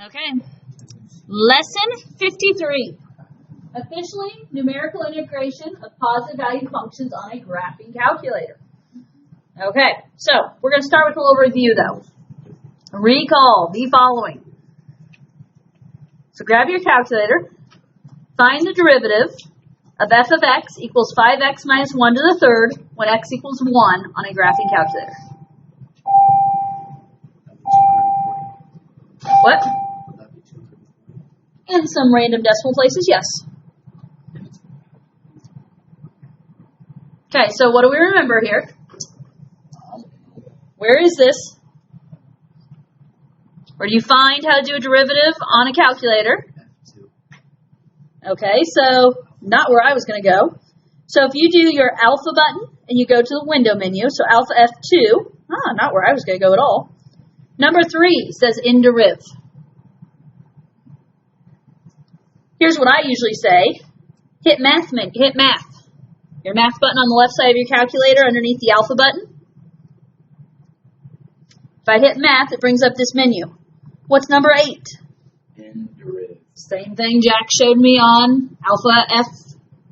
Okay. Lesson 53. Officially, numerical integration of positive value functions on a graphing calculator. Okay, so we're going to start with a little review though. Recall the following. So grab your calculator, find the derivative of f of x equals 5x minus 1 to the third when x equals 1 on a graphing calculator. What? In some random decimal places, yes. Okay, so what do we remember here? Where is this? Where do you find how to do a derivative on a calculator? Okay, so not where I was going to go. So if you do your alpha button and you go to the window menu, so alpha F2, not where I was going to go at all. Number 3 says inderiv. Here's what I usually say. Hit math. Your math button on the left side of your calculator underneath the alpha button. If I hit math, it brings up this menu. What's number 8? Inderiv. Same thing Jack showed me on alpha F,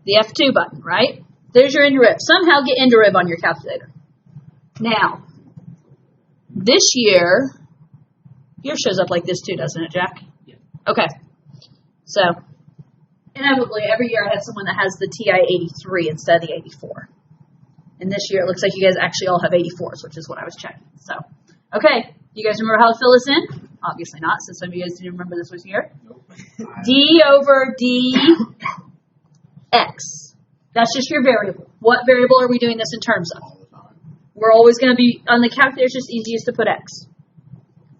the F2 button, right? There's your inderiv. Somehow get inderiv on your calculator. Now, this year, yours shows up like this too, doesn't it, Jack? Yeah. Okay. So, inevitably, every year I have someone that has the TI-83 instead of the 84. And this year, it looks like you guys actually all have 84s, which is what I was checking. So, okay. You guys remember how to fill this in? Obviously not, since some of you guys didn't remember this was here. Nope. D over dx. That's just your variable. What variable are we doing this in terms of? All the time. We're always going to be, on the calculator, it's just easiest to put x.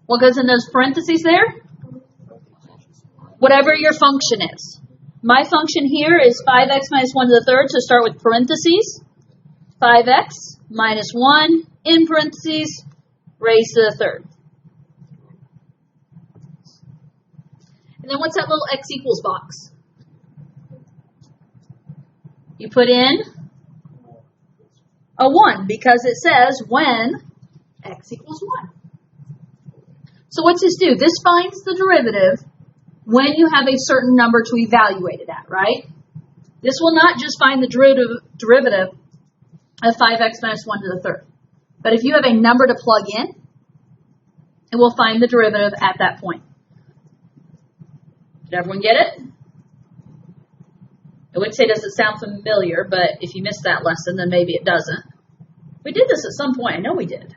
What goes in those parentheses there? Whatever your function is. My function here is 5x minus 1 to the third, so start with parentheses. 5x minus 1 in parentheses raised to the third. And then what's that little x equals box? You put in a 1 because it says when x equals 1. So what's this do? This finds the derivative when you have a certain number to evaluate it at, right? This will not just find the derivative of 5x minus 1 to the third. But if you have a number to plug in, it will find the derivative at that point. Did everyone get it? I would say, does it sound familiar? But if you missed that lesson, then maybe it doesn't. We did this at some point. I know we did.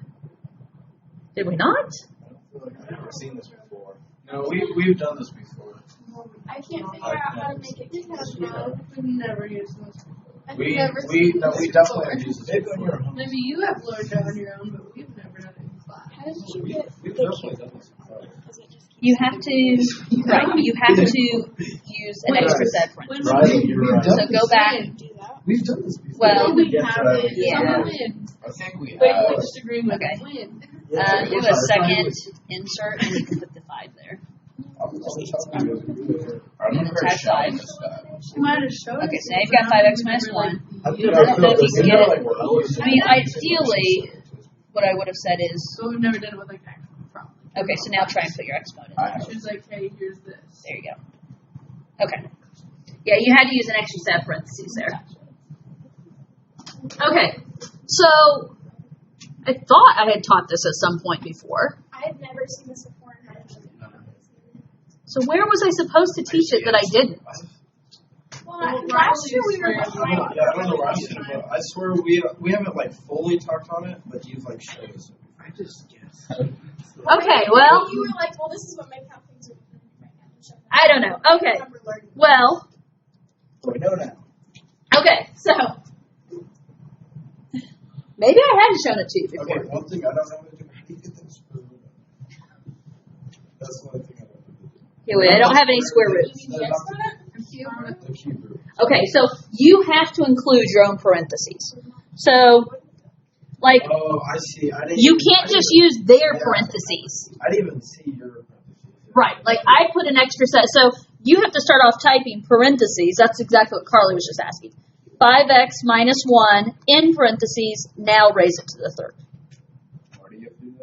Did we not? I've never seen this before. No, we've done this before. I can't figure out how to make it because we've never used this. We definitely have used this before. Maybe you have learned it on your own, but we've never done it in class. How did you get? We've definitely done this before. You have to, right, you have to use an extra set of parentheses. Right, you're right. So go back. We've done this before. Well, we haven't. yeah. I think we But have. we disagree with Okay. when. Do a second insert and you can put the 5 there. I remember Type showing 5. this stuff. You might have showed Okay, us. so now you've got 5x minus 1. I don't know if you can get it. I mean, ideally, what I would have said is, But we've never done it with like actual problem. okay, so now try and put your exponent. She was like, hey, here's this. There you go. Okay. Yeah, you had to use an extra set of parentheses there. Okay, so I thought I had taught this at some point before. I've never seen this before in high school. So where was I supposed to teach it that I didn't? Well, last year we were I don't know where I'm sitting, but I swear we haven't like fully talked on it, but you've like showed us it. I just guess. Okay, well, You were like, well, this is what my count things are doing right now. I don't know. Okay, I remember learning. well, So we know now. okay, so maybe I hadn't shown it to you before. Okay, one thing I don't know how to do. How do you get that square root? That's the only thing I don't know. Here, wait, I don't have any square roots. The cube root. Okay, so you have to include your own parentheses. So, like, Oh, I see. you can't just use their parentheses. I didn't even see your parentheses. Right, like I put an extra set. So you have to start off typing parentheses. That's exactly what Carly was just asking. 5x minus 1 in parentheses, now raise it to the third. Why do you have to do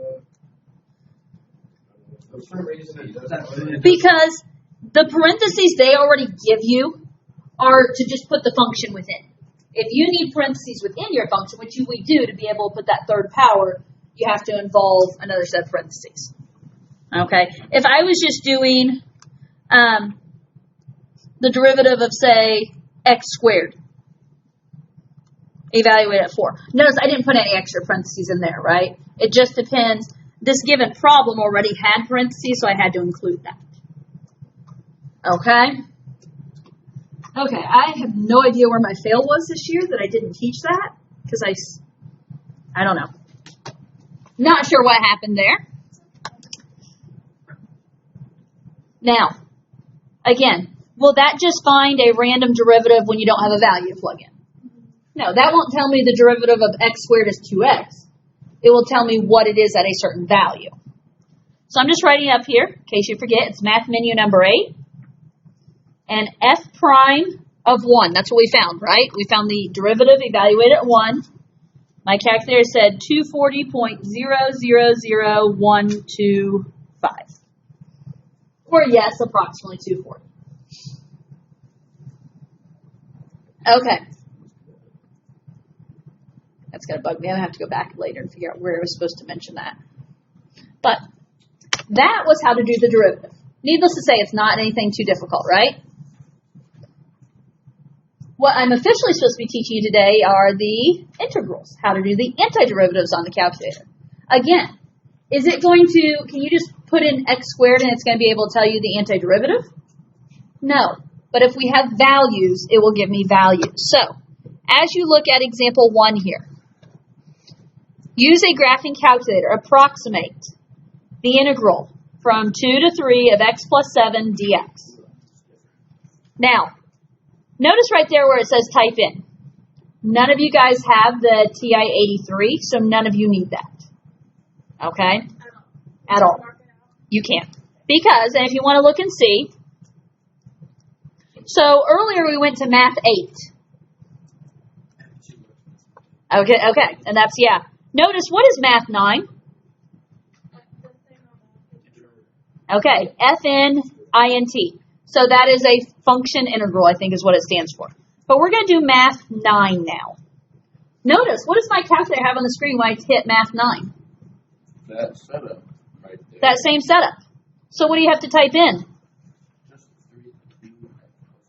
that? For some reason it doesn't. Because the parentheses they already give you are to just put the function within. If you need parentheses within your function, which we do to be able to put that third power, you have to involve another set of parentheses. Okay? If I was just doing the derivative of, say, x squared, evaluate at 4. Notice I didn't put any extra parentheses in there, right? It just depends. This given problem already had parentheses, so I had to include that. Okay? Okay, I have no idea where my fail was this year that I didn't teach that, because I don't know. Not sure what happened there. Now, again, will that just find a random derivative when you don't have a value to plug in? No, that won't tell me the derivative of x squared is 2x. It will tell me what it is at a certain value. So I'm just writing up here, in case you forget, it's math menu number 8. And f prime of 1, that's what we found, right? We found the derivative evaluated at 1. My calculator said 240.000125. Or yes, approximately 240. Okay. That's going to bug me. I'm going to have to go back later and figure out where I was supposed to mention that. But that was how to do the derivative. Needless to say, it's not anything too difficult, right? What I'm officially supposed to be teaching you today are the integrals, how to do the antiderivatives on the calculator. Again, is it going to, can you just put in x squared and it's going to be able to tell you the antiderivative? No. But if we have values, it will give me values. So, as you look at example 1 here, use a graphing calculator, approximate the integral from 2 to 3 of x plus 7 dx. Now, notice right there where it says type in. None of you guys have the TI-83, so none of you need that. Okay? At all. You can't. Because, and if you want to look and see, so earlier we went to math 8. Okay, and that's, yeah. Notice, what is math 9? Okay, FNINT. So that is a function integral, I think is what it stands for. But we're going to do math 9 now. Notice, what does my calculator have on the screen when I hit math 9? That setup right there. That same setup. So what do you have to type in?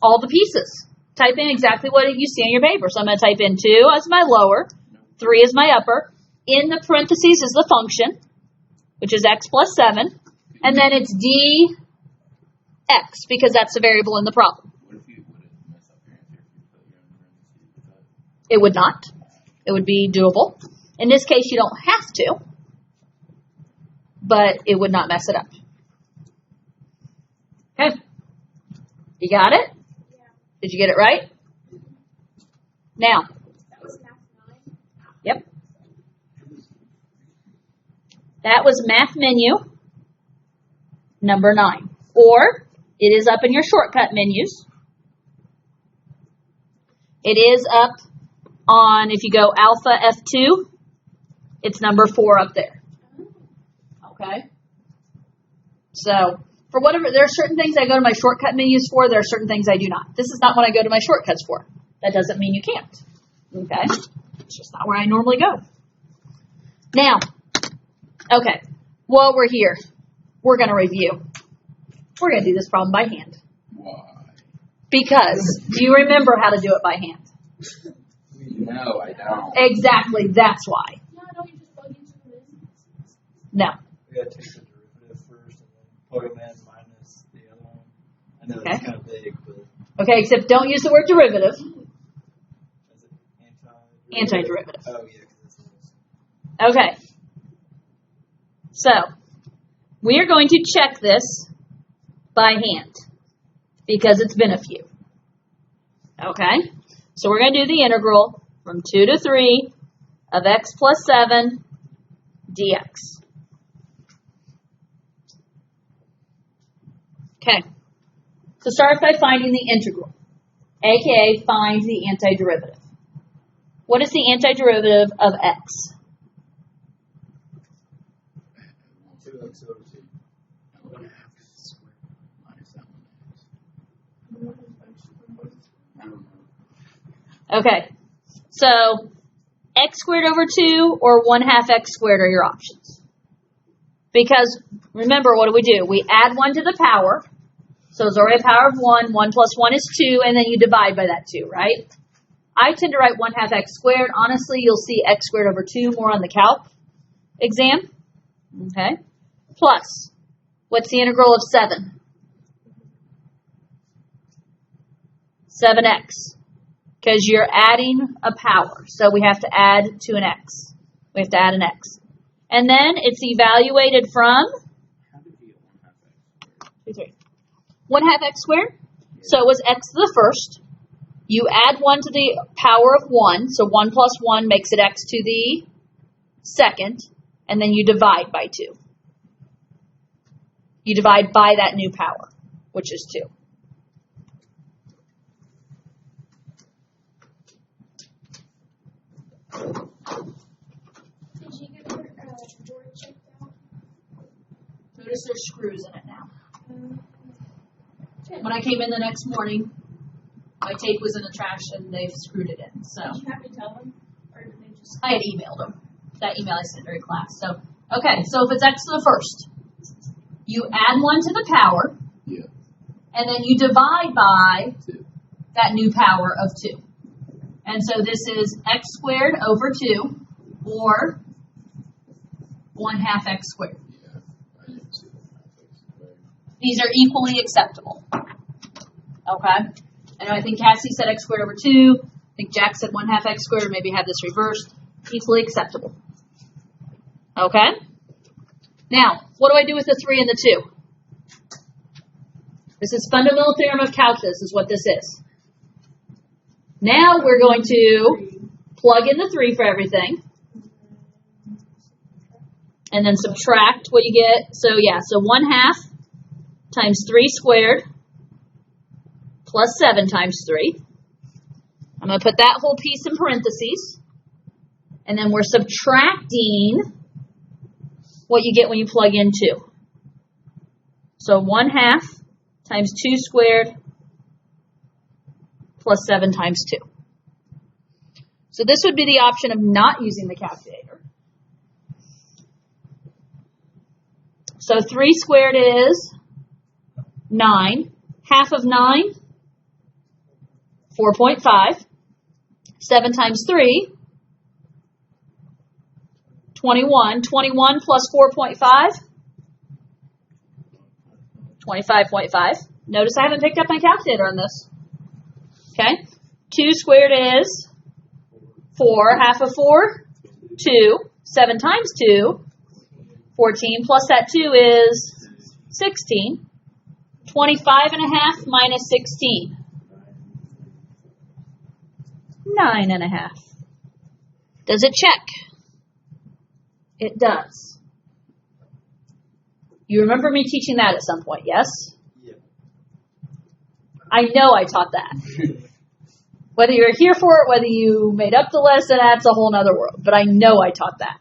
All the pieces. Type in exactly what you see on your paper. So I'm going to type in 2 as my lower, 3 is my upper. In the parentheses is the function, which is x plus 7. And then it's dx, because that's the variable in the problem. What if you would it mess up your answer if you put your own parentheses with that? It would not. It would be doable. In this case, you don't have to, but it would not mess it up. Okay. You got it? Yeah. Did you get it right? Now. That was math 9. Yep. That was math menu number 9. Or it is up in your shortcut menus. It is up on, if you go alpha F2, it's number 4 up there. Okay? So, for whatever, there are certain things I go to my shortcut menus for, there are certain things I do not. This is not what I go to my shortcuts for. That doesn't mean you can't. Okay? It's just not where I normally go. Now, okay, while we're here, we're going to review. We're going to do this problem by hand. Why? Because, do you remember how to do it by hand? No, I don't. Exactly, that's why. Yeah, don't you just plug into the No. We gotta take the derivative first and then plug them in minus the other one. I know Okay. it's kind of big, but Okay, except don't use the word derivative. is it Antiderivative. Oh, yeah, because it's Okay. So, we are going to check this by hand because it's been a few. Okay? So we're going to do the integral from 2 to 3 of x plus 7 dx. Okay. So start by finding the integral, aka find the antiderivative. What is the antiderivative of x? 2x over 2. Okay, so x squared over 2 or 1/2 x squared are your options. Because, remember, what do? We add 1 to the power. So it's already a power of 1. 1 plus 1 is 2, and then you divide by that 2, right? I tend to write 1/2 x squared. Honestly, you'll see x squared over 2 more on the calc exam. Okay. Plus, what's the integral of 7? 7x. Because you're adding a power. So we have to add to an x. We have to add an x. And then it's evaluated from How did you get 1/2 x? 2, 3. 1/2 x squared. So it was x to the first. You add 1 to the power of 1. So 1 plus 1 makes it x to the second. And then you divide by 2. You divide by that new power, which is 2. Did you get your door checked out? Notice there's screws in it now. When I came in the next morning, my tape was in the trash and they've screwed it in. So Did you have to tell them? Or did they just... I had emailed them. That email I sent during class. So, okay, so if it's x to the first, you add 1 to the power, Yeah. and then you divide by 2. that new power of 2. And so this is x squared over 2, or 1/2 x squared. Yeah. I didn't see 1/2 x squared. These are equally acceptable. Okay? And I think Cassie said x squared over 2. I think Jack said 1/2 x squared, or maybe have this reversed. Equally acceptable. Okay? Now, what do I do with the 3 and the 2? This is fundamental theorem of calculus, is what this is. Now we're going to plug in the 3 for everything. And then subtract what you get. So yeah, so 1/2 times 3 squared plus 7 times 3. I'm going to put that whole piece in parentheses. And then we're subtracting what you get when you plug in 2. So 1/2 times 2 squared plus 7 times 2. So this would be the option of not using the calculator. So 3 squared is 9. Half of 9, 4.5. 7 times 3, 21. 21 plus 4.5, 25.5. Notice I haven't picked up my calculator on this. Okay. 2 squared is 4. Half of 4, 2. 7 times 2, 14. Plus that 2 is 16. 25.5 minus 16. 9.5. Does it check? It does. You remember me teaching that at some point, yes? Yeah. I know I taught that. Whether you're here for it, whether you made up the lesson, that's a whole other world. But I know I taught that.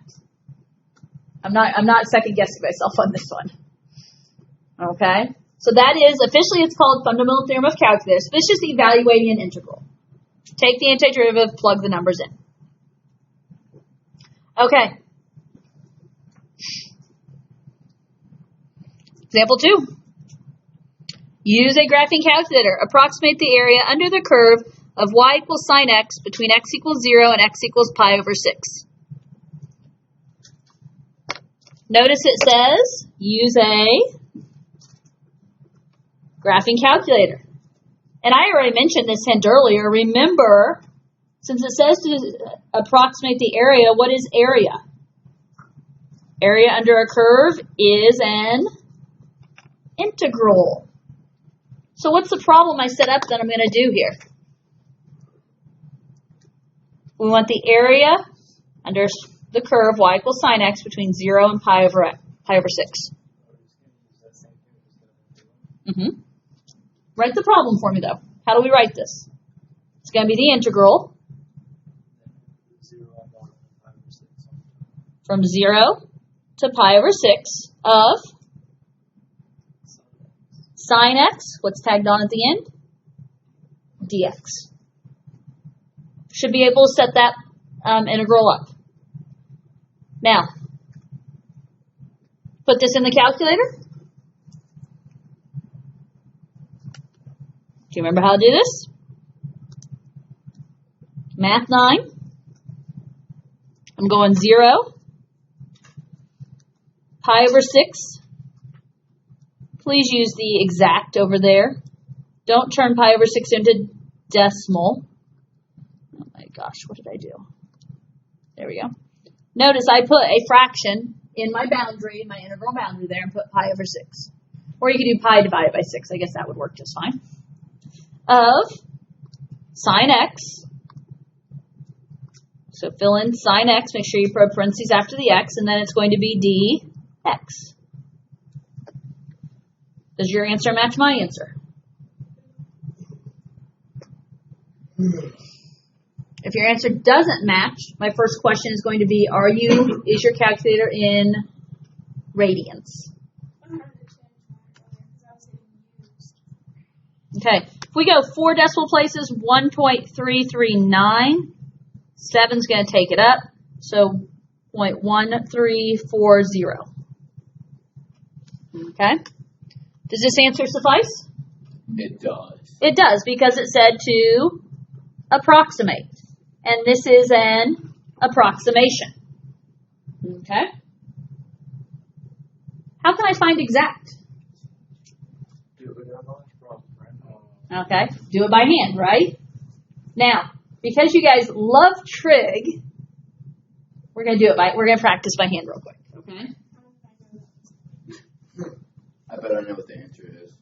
I'm not second guessing myself on this one. Okay? So that is, officially it's called fundamental theorem of calculus. This is just evaluating an integral. Take the antiderivative, plug the numbers in. Okay. Example 2. Use a graphing calculator. Approximate the area under the curve of y equals sine x between x equals 0 and x equals pi over 6. Notice it says use a graphing calculator. And I already mentioned this hint earlier. Remember, since it says to approximate the area, what is area? Area under a curve is an integral. So what's the problem I set up that I'm going to do here? We want the area under the curve y equals sine x between 0 and pi over 6. Write the problem for me, though. How do we write this? It's going to be the integral from 0 to pi over 6 of sine x, what's tagged on at the end? Dx. should be able to set that integral up. Now, put this in the calculator. Do you remember how to do this? Math 9. I'm going 0. Pi over 6. Please use the exact over there. Don't turn pi over 6 into decimal. Oh my gosh, what did I do? There we go. Notice I put a fraction in my boundary, my integral boundary there, and put pi over 6. Or you could do pi divided by 6. I guess that would work just fine. Of sine x. So fill in sine x. Make sure you put parentheses after the x, and then it's going to be dx. Does your answer match my answer? If your answer doesn't match, my first question is going to be, is your calculator in radians? Okay, if we go 4 decimal places, 1.339, 7's going to take it up, so 0.1340. Okay, does this answer suffice? It does. It does, because it said to approximate. And this is an approximation. Okay? How can I find exact? Okay, do it by hand, right? Now, because you guys love trig, we're going to practice by hand real quick. Okay? I bet I know what the answer is.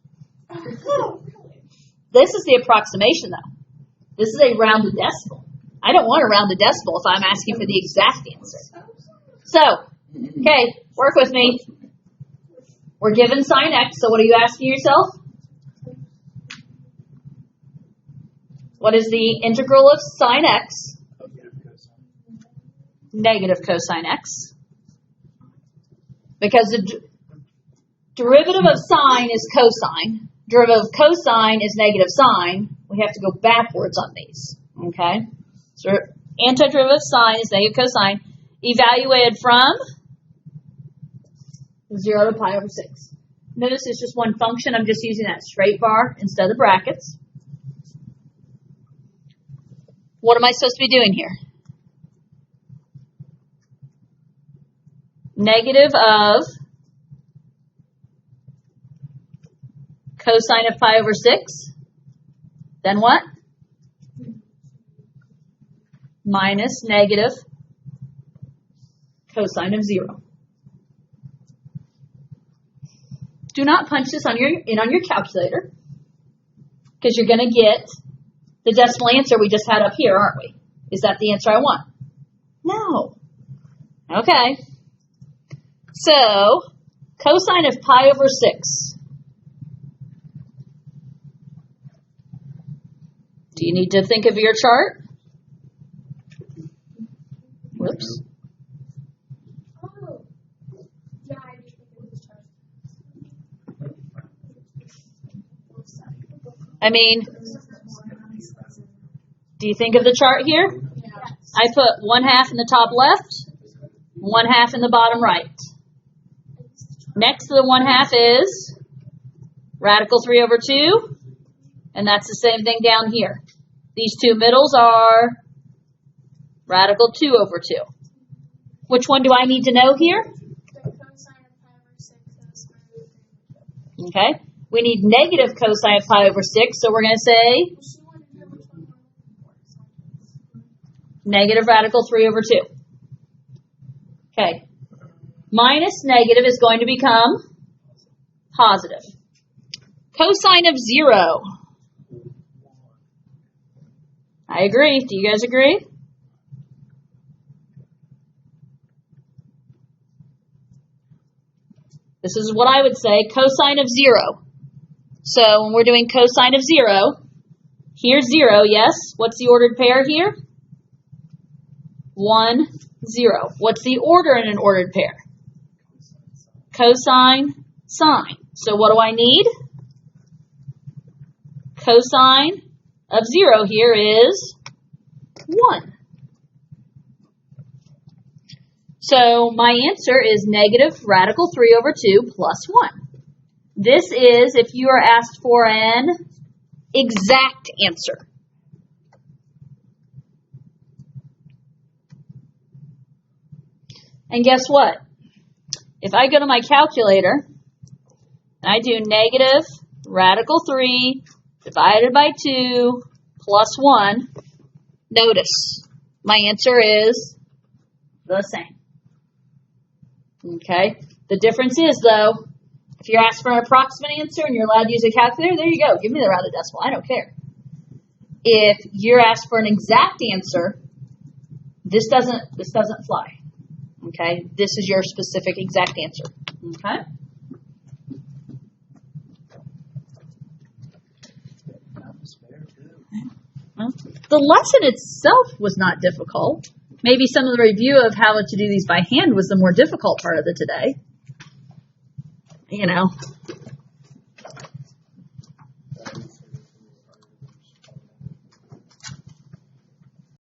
This is the approximation, though. This is a rounded decimal. I don't want a rounded decimal if I'm asking for the exact answer. So, okay, work with me. We're given sine x, so what are you asking yourself? What is the integral of sine x? Negative cosine x. Because the derivative of sine is cosine. Derivative of cosine is negative sine. We have to go backwards on these. Okay? So antiderivative of sine is negative cosine. Evaluated from 0 to pi over 6. Notice it's just one function. I'm just using that straight bar instead of the brackets. What am I supposed to be doing here? Negative of cosine of pi over 6. Then what? Minus negative cosine of 0. Do not punch this on your calculator, because you're going to get the decimal answer we just had up here, aren't we? Is that the answer I want? No. Okay. So, cosine of pi over 6. Do you need to think of your chart? Whoops. Oh. Yeah, I just think it was chart. I mean, do you think of the chart here? Yes. I put 1/2 in the top left, 1/2 in the bottom right. Next to the 1/2 is radical 3 over 2, and that's the same thing down here. These two middles are radical 2 over 2. Which one do I need to know here? The cosine of pi over 6 is -3. Okay. We need negative cosine of pi over 6, so we're going to say She wanted to know which one was. negative radical 3 over 2. Okay. Minus negative is going to become positive. Cosine of 0. I agree. Do you guys agree? This is what I would say, cosine of 0. So when we're doing cosine of 0, here's 0, yes. What's the ordered pair here? 1, 0. What's the order in an ordered pair? Cosine, sine. So what do I need? Cosine of 0 here is 1. So my answer is negative radical 3 over 2 plus 1. This is if you are asked for an exact answer. And guess what? If I go to my calculator and I do negative radical 3 divided by 2 plus 1, notice my answer is the same. Okay? The difference is, though, if you're asked for an approximate answer and you're allowed to use a calculator, there you go. Give me the rounded decimal. I don't care. If you're asked for an exact answer, this doesn't fly. Okay? This is your specific exact answer. Okay? Well, the lesson itself was not difficult. Maybe some of the review of how to do these by hand was the more difficult part of the today. You know,